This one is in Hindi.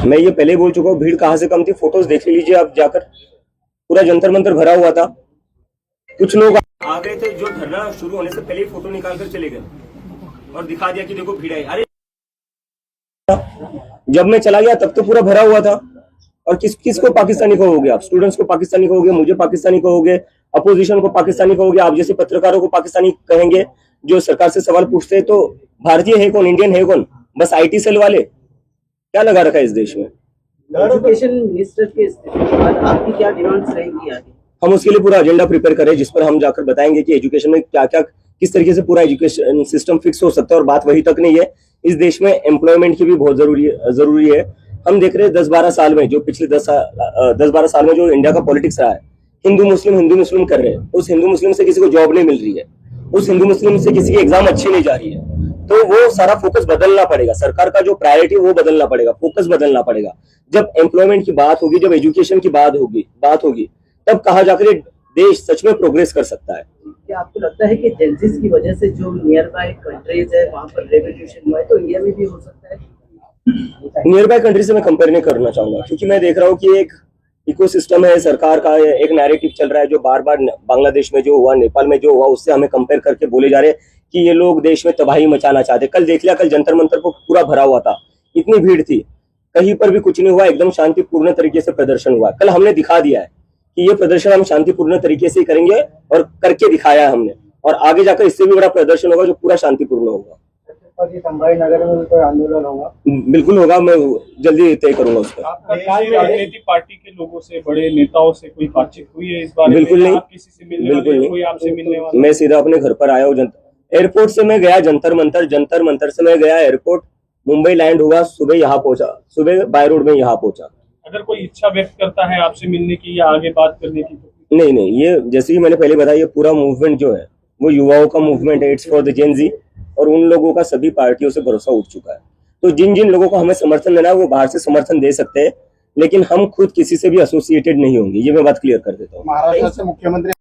मैं ये पहले बोल चुका हूँ, भीड़ कहाँ से कम थी, फोटोज देख लीजिए आप जाकर, पूरा जंतर मंतर भरा हुआ था। कुछ लोग आ गए थे जो धरना शुरू होने से पहले ही फोटो निकाल कर चले गए और दिखा दिया कि देखो भीड़ है। अरे जब मैं चला गया तब तो पूरा भरा हुआ था। और किसको पाकिस्तानी कहोगे आप? स्टूडेंट्स को पाकिस्तानी कहोगे, मुझे पाकिस्तानी कहोगे, अपोजिशन को पाकिस्तानी कहोगे, आप जैसे पत्रकारों को पाकिस्तानी कहेंगे जो सरकार से सवाल पूछते हैं। तो भारतीय है कौन, इंडियन है कौन? बस आईटी सेल वाले। क्या लगा रखा है इस देश में? एजुकेशन मिनिस्टर के इस्तीफे के बाद आपकी क्या डिमांड्स रहेंगी आगे? हम उसके लिए पूरा एजेंडा प्रिपेयर करें, जिस पर हम जाकर बताएंगे कि एजुकेशन में क्या क्या, किस तरीके से पूरा एजुकेशन सिस्टम फिक्स हो सकता है। और बात वही तक नहीं है, इस देश में एम्प्लॉयमेंट की भी बहुत जरूरी है। हम देख रहे हैं 10-12 साल में, जो पिछले 10-12 साल में जो इंडिया का पॉलिटिक्स रहा है, हिंदू मुस्लिम कर रहे हैं। उस हिंदू मुस्लिम से किसी को जॉब नहीं मिल रही है, उस हिंदू मुस्लिम से किसी की एग्जाम अच्छी नहीं जा रही है। तो वो सारा फोकस बदलना पड़ेगा, सरकार का जो प्रायोरिटी वो बदलना पड़ेगा, फोकस बदलना पड़ेगा। जब एम्प्लॉयमेंट की बात होगी, जब एजुकेशन की बात होगी, तब कहा जाकर देश सच में प्रोग्रेस कर सकता है। क्या आपको लगता है कि जेंसिस की वजह से जो नियर बाय कंट्रीज है वहां पर रेवोल्यूशन हुआ है, तो इंडिया में भी हो सकता है? नियर बाय कंट्री से मैं कंपेयर नहीं करना चाहूंगा, क्योंकि मैं देख रहा हूँ कि एक इकोसिस्टम है, सरकार का एक नैरेटिव चल रहा है जो बार बार बांग्लादेश में जो हुआ, नेपाल में जो हुआ, उससे हमें कंपेयर करके बोले जा रहे हैं कि ये लोग देश में तबाही मचाना चाहते। कल देख लिया, कल जंतर मंतर को पूरा भरा हुआ था, इतनी भीड़ थी, कहीं पर भी कुछ नहीं हुआ, एकदम शांतिपूर्ण तरीके से प्रदर्शन हुआ। कल हमने दिखा दिया है कि ये प्रदर्शन हम शांतिपूर्ण तरीके से ही करेंगे और करके दिखाया है हमने, और आगे जाकर इससे भी बड़ा प्रदर्शन होगा जो पूरा शांतिपूर्ण होगा। संभाजी नगर में कोई आंदोलन होगा? बिल्कुल होगा, मैं जल्दी तय करूंगा उसका। राजनीतिक पार्टी के लोगों से, बड़े नेताओं से कोई बातचीत हुई है इस बारे बिल्कुल में? नहीं, आप किसी से मिलने बिल्कुल वाले, कोई आपसे मिलने वाला? मैं सीधा अपने घर पर आया हूँ। एयरपोर्ट से मैं गया जंतर मंतर से मैं गया एयरपोर्ट, मुंबई लैंड हुआ, सुबह यहाँ पहुंचा, सुबह बाय रोड में यहाँ पहुंचा। अगर कोई इच्छा व्यक्त करता है आपसे मिलने की या आगे बात करने की तो? नहीं, ये जैसे कि मैंने पहले बताया, ये पूरा मूवमेंट जो है वो युवाओं का मूवमेंट है, इट्स फॉर द जेन जी, और उन लोगों का सभी पार्टियों से भरोसा उठ चुका है। तो जिन जिन लोगों को हमें समर्थन देना है वो बाहर से समर्थन दे सकते हैं, लेकिन हम खुद किसी से भी एसोसिएटेड नहीं होंगे, ये मैं बात क्लियर कर देता हूँ। महाराष्ट्र से मुख्यमंत्री